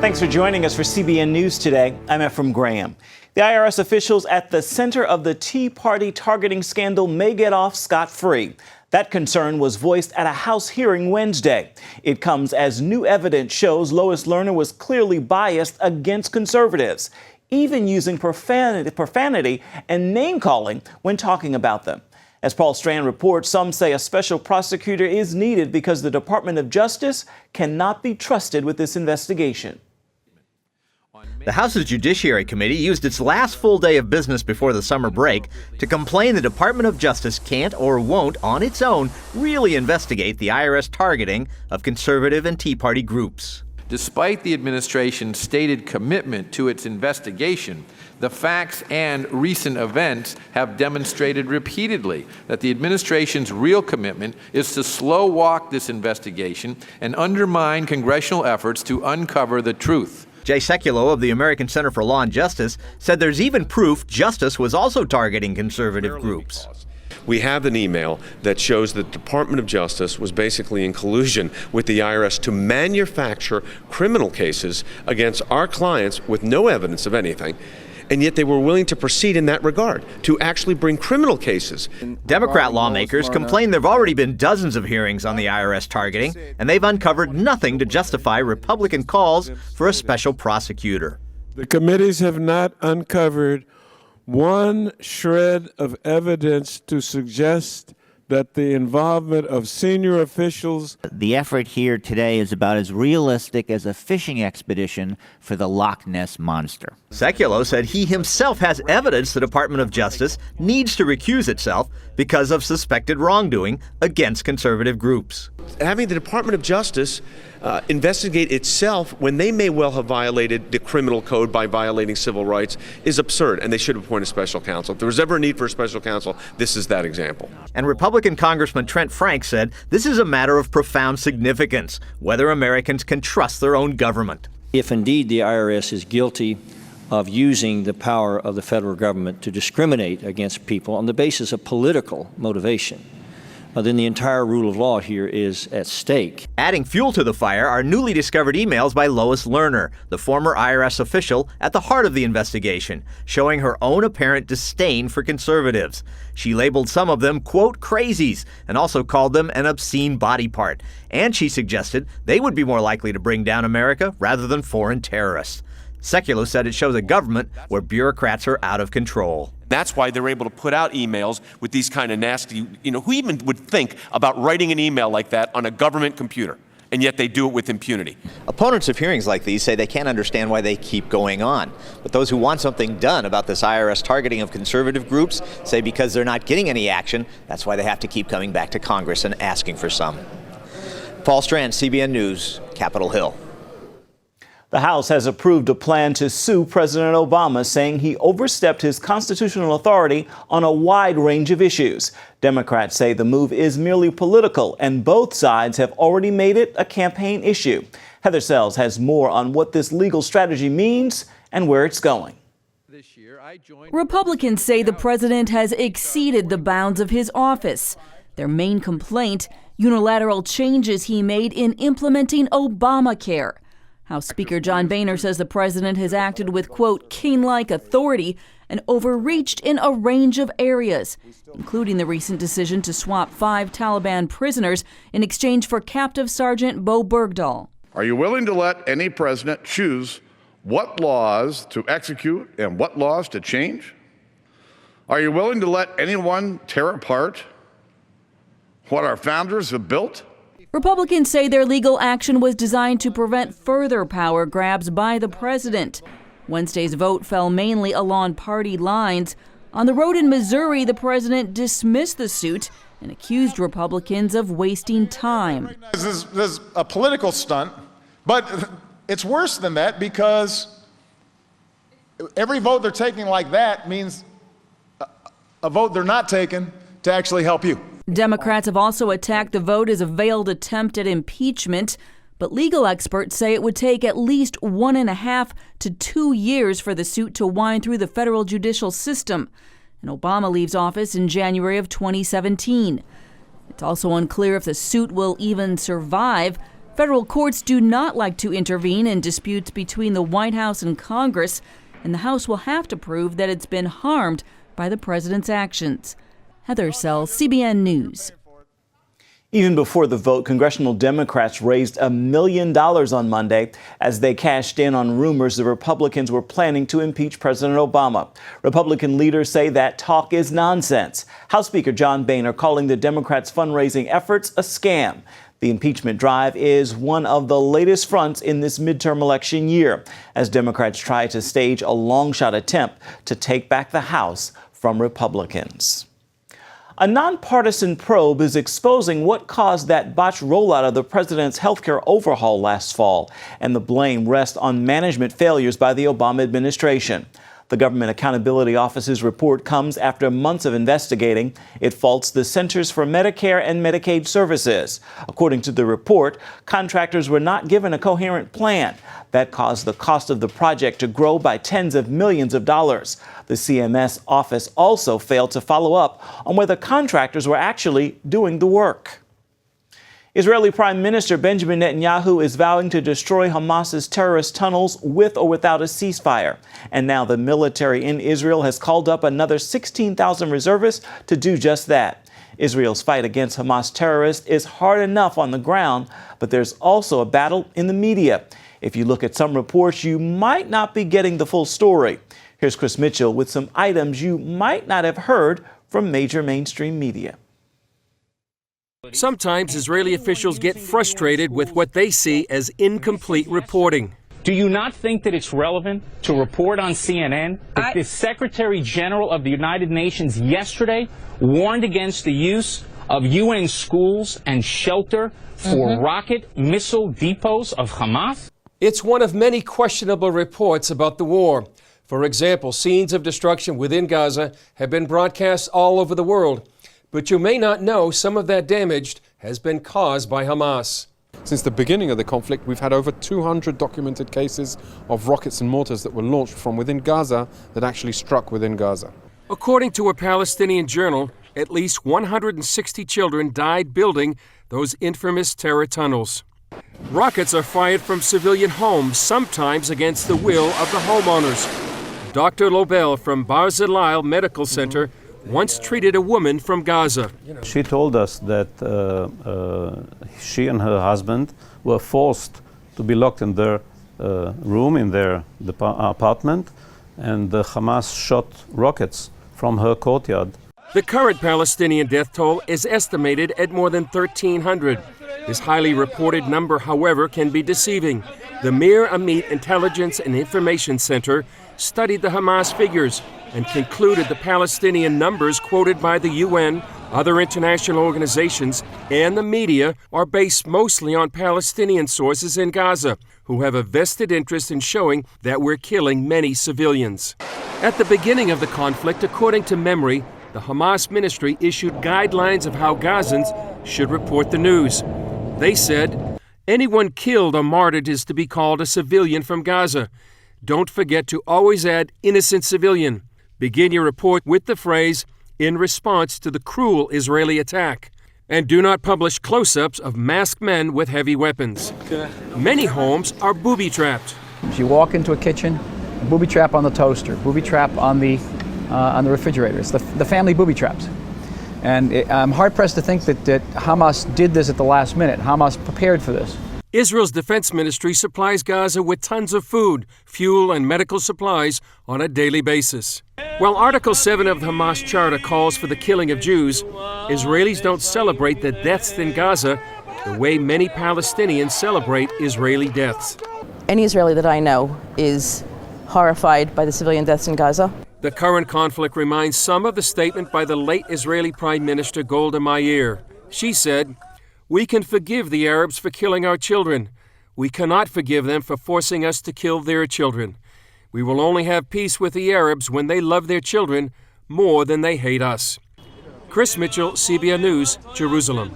Thanks for joining us for CBN News Today. I'm Ephraim Graham. The IRS officials at the center of the Tea Party targeting scandal may get off scot-free. That concern was voiced at a House hearing Wednesday. It comes as new evidence shows Lois Lerner was clearly biased against conservatives, even using profanity and name-calling when talking about them. As Paul Strand reports, some say a special prosecutor is needed because the Department of Justice cannot be trusted with this investigation. The House's Judiciary Committee used its last full day of business before the summer break to complain the Department of Justice can't or won't, on its own, really investigate the IRS targeting of conservative and Tea Party groups. Despite the administration's stated commitment to its investigation, the facts and recent events have demonstrated repeatedly that the administration's real commitment is to slow walk this investigation and undermine congressional efforts to uncover the truth. Jay Sekulow of the American Center for Law and Justice said there's even proof Justice was also targeting conservative groups. We have an email that shows that the Department of Justice was basically in collusion with the IRS to manufacture criminal cases against our clients with no evidence of anything. And yet they were willing to proceed in that regard, to actually bring criminal cases. Democrat lawmakers complain there have already been dozens of hearings on the IRS targeting, and they've uncovered nothing to justify Republican calls for a special prosecutor. The committees have not uncovered one shred of evidence to suggest that the involvement of senior officials. The effort here today is about as realistic as a fishing expedition for the Loch Ness Monster. Sekulow said he himself has evidence the Department of Justice needs to recuse itself because of suspected wrongdoing against conservative groups. Having the Department of Justice investigate itself when they may well have violated the criminal code by violating civil rights is absurd, and they should appoint a special counsel. If there was ever a need for a special counsel, this is that example. And Republican Congressman Trent Frank said this is a matter of profound significance, whether Americans can trust their own government. If indeed the IRS is guilty of using the power of the federal government to discriminate against people on the basis of political motivation, then the entire rule of law here is at stake. Adding fuel to the fire are newly discovered emails by Lois Lerner, the former IRS official at the heart of the investigation, showing her own apparent disdain for conservatives. She labeled some of them, quote, crazies, and also called them an obscene body part. And she suggested they would be more likely to bring down America rather than foreign terrorists. Sekulow said it shows a government where bureaucrats are out of control. That's why they're able to put out emails with these kind of nasty, who even would think about writing an email like that on a government computer? And yet they do it with impunity. Opponents of hearings like these say they can't understand why they keep going on. But those who want something done about this IRS targeting of conservative groups say because they're not getting any action, that's why they have to keep coming back to Congress and asking for some. Paul Strand, CBN News, Capitol Hill. The House has approved a plan to sue President Obama, saying he overstepped his constitutional authority on a wide range of issues. Democrats say the move is merely political, and both sides have already made it a campaign issue. Heather Sells has more on what this legal strategy means and where it's going. Republicans say the president has exceeded the bounds of his office. Their main complaint, unilateral changes he made in implementing Obamacare. House Speaker John Boehner says the president has acted with, quote, king-like authority and overreached in a range of areas, including the recent decision to swap 5 Taliban prisoners in exchange for captive Sergeant Bo Bergdahl. Are you willing to let any president choose what laws to execute and what laws to change? Are you willing to let anyone tear apart what our founders have built? Republicans say their legal action was designed to prevent further power grabs by the president. Wednesday's vote fell mainly along party lines. On the road in Missouri, the president dismissed the suit and accused Republicans of wasting time. This is a political stunt, but it's worse than that because every vote they're taking like that means a vote they're not taking to actually help you. Democrats have also attacked the vote as a veiled attempt at impeachment, but legal experts say it would take at least 1.5 to 2 years for the suit to wind through the federal judicial system. And Obama leaves office in January of 2017. It's also unclear if the suit will even survive. Federal courts do not like to intervene in disputes between the White House and Congress, and the House will have to prove that it's been harmed by the president's actions. Heather Sells, CBN News. Even before the vote, congressional Democrats raised $1 million on Monday as they cashed in on rumors the Republicans were planning to impeach President Obama. Republican leaders say that talk is nonsense. House Speaker John Boehner calling the Democrats' fundraising efforts a scam. The impeachment drive is one of the latest fronts in this midterm election year, as Democrats try to stage a long-shot attempt to take back the House from Republicans. A nonpartisan probe is exposing what caused that botched rollout of the president's healthcare overhaul last fall, and the blame rests on management failures by the Obama administration. The Government Accountability Office's report comes after months of investigating. It faults the Centers for Medicare and Medicaid Services. According to the report, contractors were not given a coherent plan. That caused the cost of the project to grow by tens of millions of dollars. The CMS office also failed to follow up on whether contractors were actually doing the work. Israeli Prime Minister Benjamin Netanyahu is vowing to destroy Hamas's terrorist tunnels with or without a ceasefire. And now the military in Israel has called up another 16,000 reservists to do just that. Israel's fight against Hamas terrorists is hard enough on the ground, but there's also a battle in the media. If you look at some reports, you might not be getting the full story. Here's Chris Mitchell with some items you might not have heard from major mainstream media. Sometimes Israeli officials get frustrated with what they see as incomplete reporting. Do you not think that it's relevant to report on CNN that the Secretary General of the United Nations yesterday warned against the use of UN schools and shelter for rocket missile depots of Hamas? It's one of many questionable reports about the war. For example, scenes of destruction within Gaza have been broadcast all over the world. But you may not know some of that damage has been caused by Hamas. Since the beginning of the conflict, we've had over 200 documented cases of rockets and mortars that were launched from within Gaza that actually struck within Gaza. According to a Palestinian journal, at least 160 children died building those infamous terror tunnels. Rockets are fired from civilian homes, sometimes against the will of the homeowners. Dr. Lobel from Barzilai Medical Center once treated a woman from Gaza. She told us that she and her husband were forced to be locked in their room, in their apartment, and the Hamas shot rockets from her courtyard. The current Palestinian death toll is estimated at more than 1,300. This highly reported number, however, can be deceiving. The Mir Amit Intelligence and Information Center studied the Hamas figures and concluded the Palestinian numbers quoted by the UN, other international organizations, and the media are based mostly on Palestinian sources in Gaza, who have a vested interest in showing that we're killing many civilians. At the beginning of the conflict, according to Memory, the Hamas ministry issued guidelines of how Gazans should report the news. They said, anyone killed or martyred is to be called a civilian from Gaza. Don't forget to always add innocent civilian. Begin your report with the phrase, in response to the cruel Israeli attack. And do not publish close-ups of masked men with heavy weapons. Many homes are booby-trapped. If you walk into a kitchen, a booby trap on the toaster, booby trap on the refrigerator. It's the family booby traps. And I'm hard-pressed to think that Hamas did this at the last minute. Hamas prepared for this. Israel's defense ministry supplies Gaza with tons of food, fuel, and medical supplies on a daily basis. While Article 7 of the Hamas Charter calls for the killing of Jews, Israelis don't celebrate the deaths in Gaza the way many Palestinians celebrate Israeli deaths. Any Israeli that I know is horrified by the civilian deaths in Gaza. The current conflict reminds some of the statement by the late Israeli Prime Minister Golda Meir. She said, "We can forgive the Arabs for killing our children. We cannot forgive them for forcing us to kill their children. We will only have peace with the Arabs when they love their children more than they hate us." Chris Mitchell, CBN News, Jerusalem.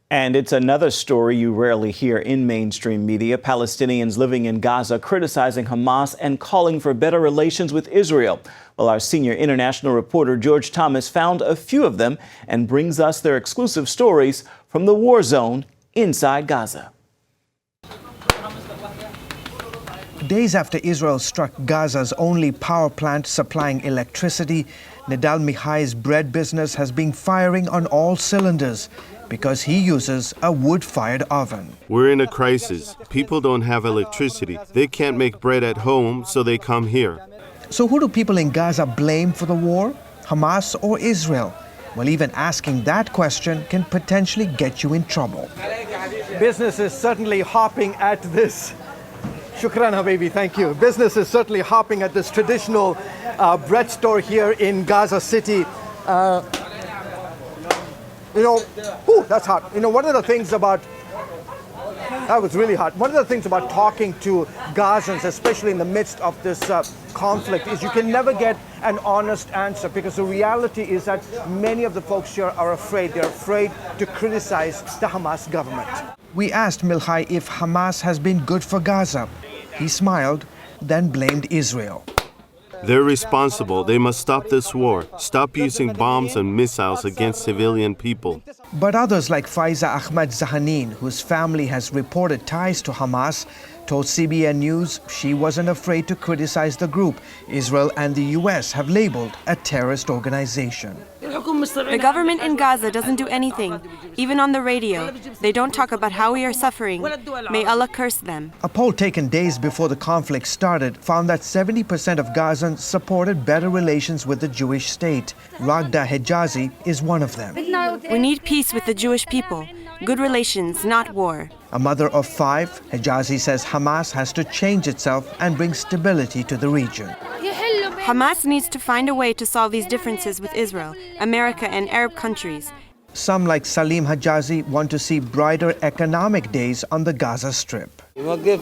And it's another story you rarely hear in mainstream media. Palestinians living in Gaza criticizing Hamas and calling for better relations with Israel. Well, our senior international reporter George Thomas found a few of them and brings us their exclusive stories from the war zone inside Gaza. Days after Israel struck Gaza's only power plant supplying electricity, Nidal Mihai's bread business has been firing on all cylinders because he uses a wood-fired oven. We're in a crisis. People don't have electricity. They can't make bread at home, so they come here. So who do people in Gaza blame for the war? Hamas or Israel? Well, even asking that question can potentially get you in trouble. Business is certainly hopping at this. Shukran, Habibi, thank you. Business is certainly hopping at this traditional bread store here in Gaza City. That's hot. One of the things about that was really hot. One of the things about talking to Gazans, especially in the midst of this conflict, is you can never get an honest answer, because the reality is that many of the folks here are afraid. They're afraid to criticize the Hamas government. We asked Milhai if Hamas has been good for Gaza. He smiled, then blamed Israel. They're responsible. They must stop this war. Stop using bombs and missiles against civilian people. But others like Faiza Ahmad Zahanin, whose family has reported ties to Hamas, told CBN News she wasn't afraid to criticize the group Israel and the U.S. have labeled a terrorist organization. The government in Gaza doesn't do anything. Even on the radio, they don't talk about how we are suffering. May Allah curse them. A poll taken days before the conflict started found that 70% of Gazans supported better relations with the Jewish state. Ragda Hejazi is one of them. We need peace with the Jewish people. Good relations, not war. A mother of 5, Hejazi says Hamas has to change itself and bring stability to the region. Hamas needs to find a way to solve these differences with Israel, America, and Arab countries. Some, like Salim Hejazi, want to see brighter economic days on the Gaza Strip.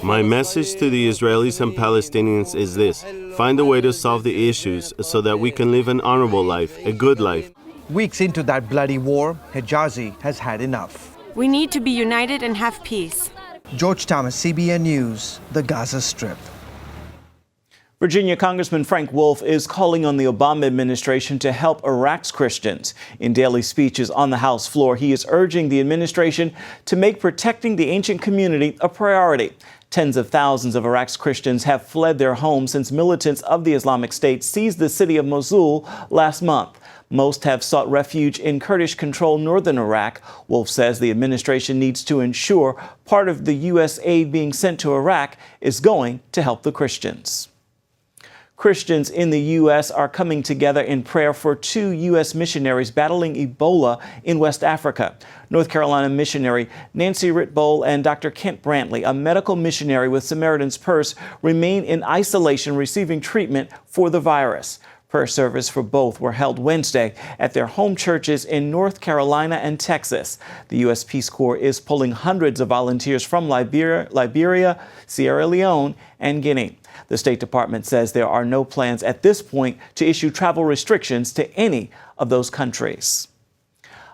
My message to the Israelis and Palestinians is this: find a way to solve the issues so that we can live an honorable life, a good life. Weeks into that bloody war, Hejazi has had enough. We need to be united and have peace. George Thomas, CBN News, the Gaza Strip. Virginia Congressman Frank Wolf is calling on the Obama administration to help Iraq's Christians. In daily speeches on the House floor, he is urging the administration to make protecting the ancient community a priority. Tens of thousands of Iraq's Christians have fled their homes since militants of the Islamic State seized the city of Mosul last month. Most have sought refuge in Kurdish-controlled northern Iraq. Wolf says the administration needs to ensure part of the U.S. aid being sent to Iraq is going to help the Christians. Christians in the U.S. are coming together in prayer for 2 U.S. missionaries battling Ebola in West Africa. North Carolina missionary Nancy Ritbol and Dr. Kent Brantley, a medical missionary with Samaritan's Purse, remain in isolation receiving treatment for the virus. Prayer service for both were held Wednesday at their home churches in North Carolina and Texas. The U.S. Peace Corps is pulling hundreds of volunteers from Liberia, Sierra Leone, and Guinea. The State Department says there are no plans at this point to issue travel restrictions to any of those countries.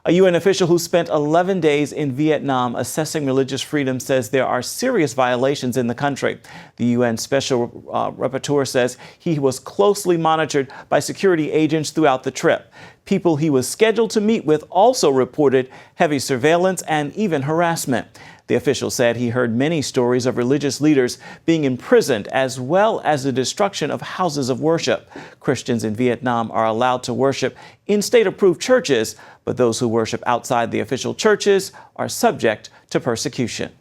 A UN official who spent 11 days in Vietnam assessing religious freedom says there are serious violations in the country. The UN Special Rapporteur says he was closely monitored by security agents throughout the trip. People he was scheduled to meet with also reported heavy surveillance and even harassment. The official said he heard many stories of religious leaders being imprisoned, as well as the destruction of houses of worship. Christians in Vietnam are allowed to worship in state-approved churches, but those who worship outside the official churches are subject to persecution.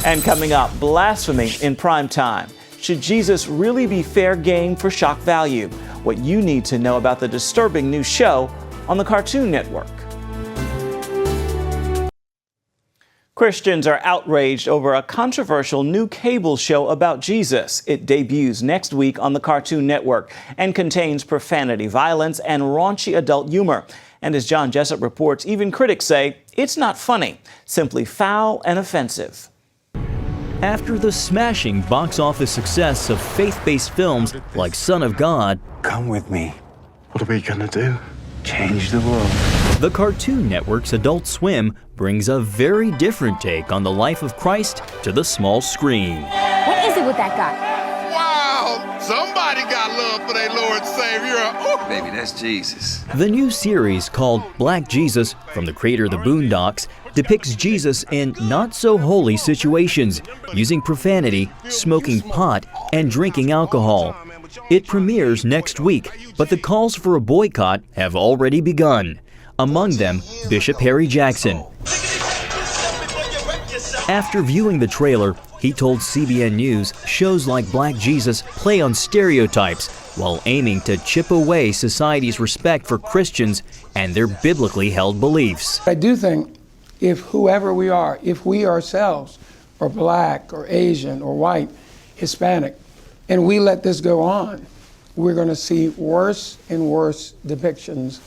And coming up, blasphemy in prime time. Should Jesus really be fair game for shock value? What you need to know about the disturbing new show on the Cartoon Network. Christians are outraged over a controversial new cable show about Jesus. It debuts next week on the Cartoon Network and contains profanity, violence, and raunchy adult humor. And as John Jessup reports, even critics say it's not funny, simply foul and offensive. After the smashing box office success of faith-based films like Son of God, come with me. What are we gonna do? Change the world. The Cartoon Network's Adult Swim brings a very different take on the life of Christ to the small screen. What is it with that guy? Wow! Somebody got love for their Lord and Savior. Ooh. Baby, that's Jesus. The new series called Black Jesus, from the creator of the Boondocks, depicts Jesus in not-so-holy situations, using profanity, smoking pot, and drinking alcohol. It premieres next week, but the calls for a boycott have already begun. Among them, Bishop Harry Jackson. After viewing the trailer, he told CBN News shows like Black Jesus play on stereotypes while aiming to chip away society's respect for Christians and their biblically held beliefs. I do think if whoever we are, if we ourselves are black or Asian or white, Hispanic, and we let this go on, we're going to see worse and worse depictions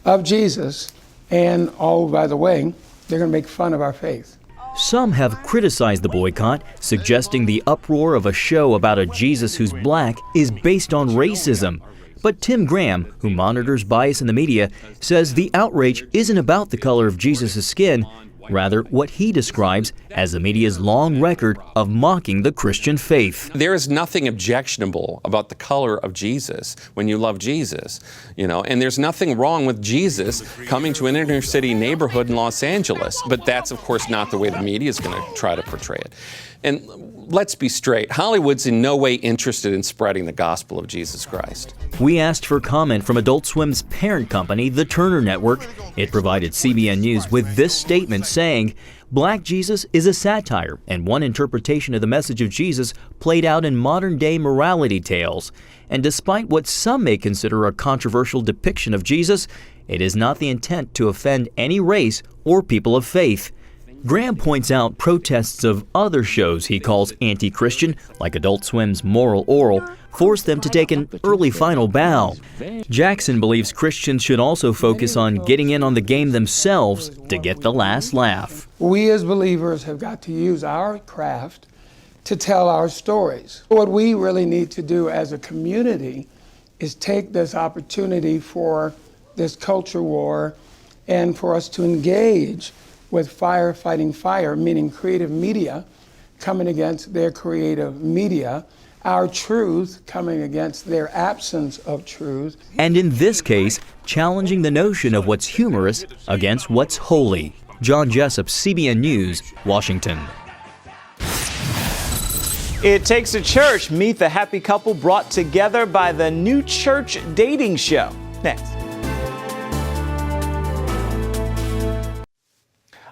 of Jesus. And, oh, by the way, they're going to make fun of our faith. Some have criticized the boycott, suggesting the uproar of a show about a Jesus who's black is based on racism. But Tim Graham, who monitors bias in the media, says the outrage isn't about the color of Jesus' skin, rather what he describes as the media's long record of mocking the Christian faith. There is nothing objectionable about the color of Jesus when you love Jesus, and there's nothing wrong with Jesus coming to an inner city neighborhood in Los Angeles, but that's of course not the way the media is going to try to portray it. And let's be straight, Hollywood's in no way interested in spreading the gospel of Jesus Christ. We asked for comment from Adult Swim's parent company, the Turner Network. It provided CBN News with this statement saying, Black Jesus is a satire and one interpretation of the message of Jesus played out in modern-day morality tales. And despite what some may consider a controversial depiction of Jesus, it is not the intent to offend any race or people of faith. Graham points out protests of other shows he calls anti-Christian, like Adult Swim's Moral Oral, force them to take an early final bow. Jackson believes Christians should also focus on getting in on the game themselves to get the last laugh. We as believers have got to use our craft to tell our stories. What we really need to do as a community is take this opportunity for this culture war and for us to engage with fire fighting fire, meaning creative media coming against their creative media, our truth coming against their absence of truth. And in this case, challenging the notion of what's humorous against what's holy. John Jessup, CBN News, Washington. It Takes a Church. Meet the happy couple brought together by the new church dating show. Next.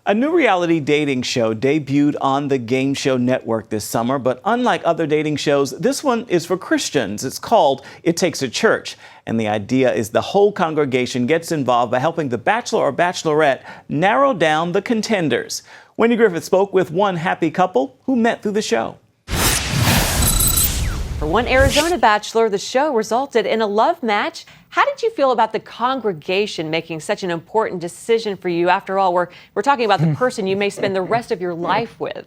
A new reality dating show debuted on the Game Show Network this summer, but unlike other dating shows, this one is for Christians. It's called It Takes a Church, and the idea is the whole congregation gets involved by helping the bachelor or bachelorette narrow down the contenders. Wendy Griffith spoke with one happy couple who met through the show. For one Arizona bachelor, the show resulted in a love match. How did you feel about the congregation making such an important decision for you? After all, we're talking about the person you may spend the rest of your life with.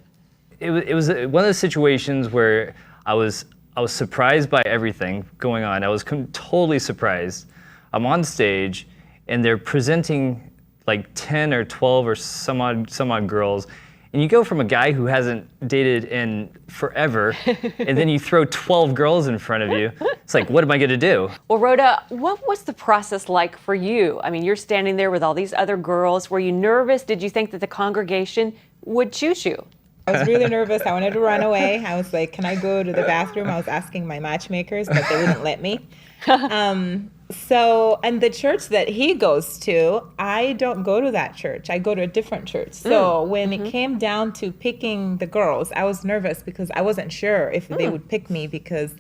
It was one of those situations where I was surprised by everything going on. I was totally surprised. I'm on stage, and they're presenting like 10 or 12 or some odd girls. And you go from a guy who hasn't dated in forever, and then you throw 12 girls in front of you. It's like, what am I going to do? Well, Rhoda, what was the process like for you? I mean, you're standing there with all these other girls. Were you nervous? Did you think that the congregation would choose you? I was really nervous. I wanted to run away. I was like, can I go to the bathroom? I was asking my matchmakers, but they wouldn't let me. And the church that he goes to, I don't go to that church. I go to a different church. So when it came down to picking the girls, I was nervous because I wasn't sure if they would pick me because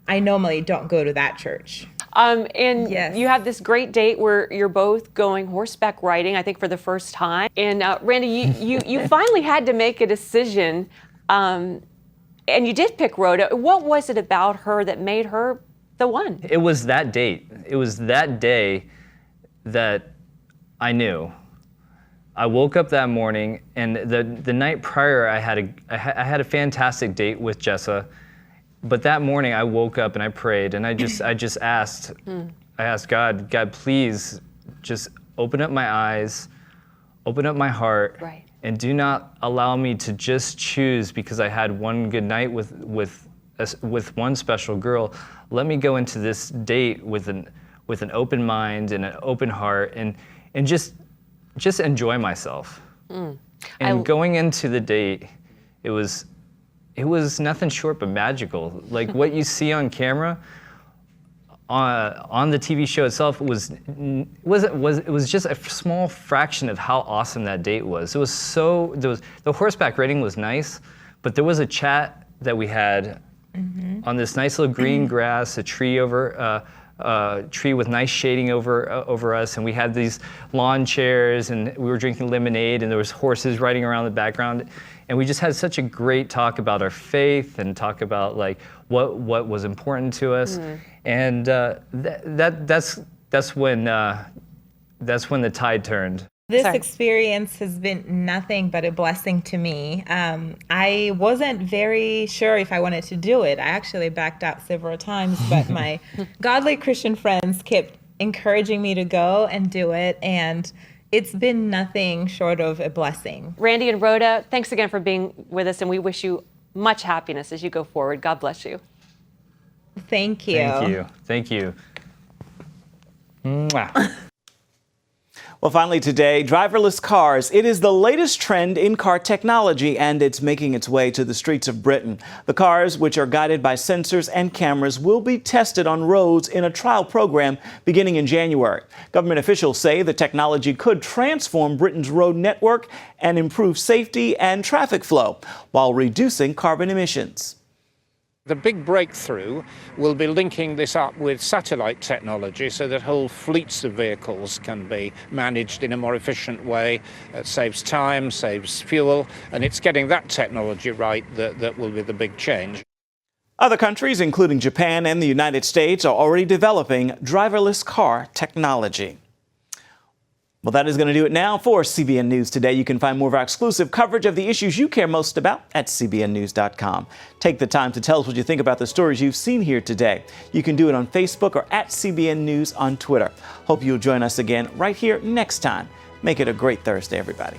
I normally don't go to that church. Yes. You have this great date where you're both going horseback riding, I think for the first time. And Randy, you finally had to make a decision, and you did pick Rhoda. What was it about her that made her the one? It was that date. It was that day that I knew. I woke up that morning, and the night prior, I had a fantastic date with Jessa. But that morning, I woke up and I prayed, and I just asked, I asked God, please just open up my eyes, open up my heart, and do not allow me to just choose because I had one good night with with one special girl. Let me go into this date with an open mind and an open heart, and just enjoy myself. And going into the date, it was nothing short but magical. Like what you see on camera, on the TV show itself, it was just a small fraction of how awesome that date was. The horseback riding was nice, but there was a chat that we had on this nice little green grass, a tree tree with nice shading over us, and we had these lawn chairs, and we were drinking lemonade, and there was horses riding around the background, and we just had such a great talk about our faith and talk about like what was important to us, and that's when the tide turned. This experience has been nothing but a blessing to me. I wasn't very sure if I wanted to do it. I actually backed out several times, but my godly Christian friends kept encouraging me to go and do it, and it's been nothing short of a blessing. Randy and Rhoda, thanks again for being with us, and we wish you much happiness as you go forward. God bless you. Thank you. Thank you. Thank you. Mwah. Well, finally today, driverless cars. It is the latest trend in car technology, and it's making its way to the streets of Britain. The cars, which are guided by sensors and cameras, will be tested on roads in a trial program beginning in January. Government officials say the technology could transform Britain's road network and improve safety and traffic flow while reducing carbon emissions. The big breakthrough will be linking this up with satellite technology so that whole fleets of vehicles can be managed in a more efficient way. It saves time, saves fuel, and it's getting that technology right that will be the big change. Other countries, including Japan and the United States, are already developing driverless car technology. Well, that is going to do it now for CBN News Today. You can find more of our exclusive coverage of the issues you care most about at cbnnews.com. Take the time to tell us what you think about the stories you've seen here today. You can do it on Facebook or at CBN News on Twitter. Hope you'll join us again right here next time. Make it a great Thursday, everybody.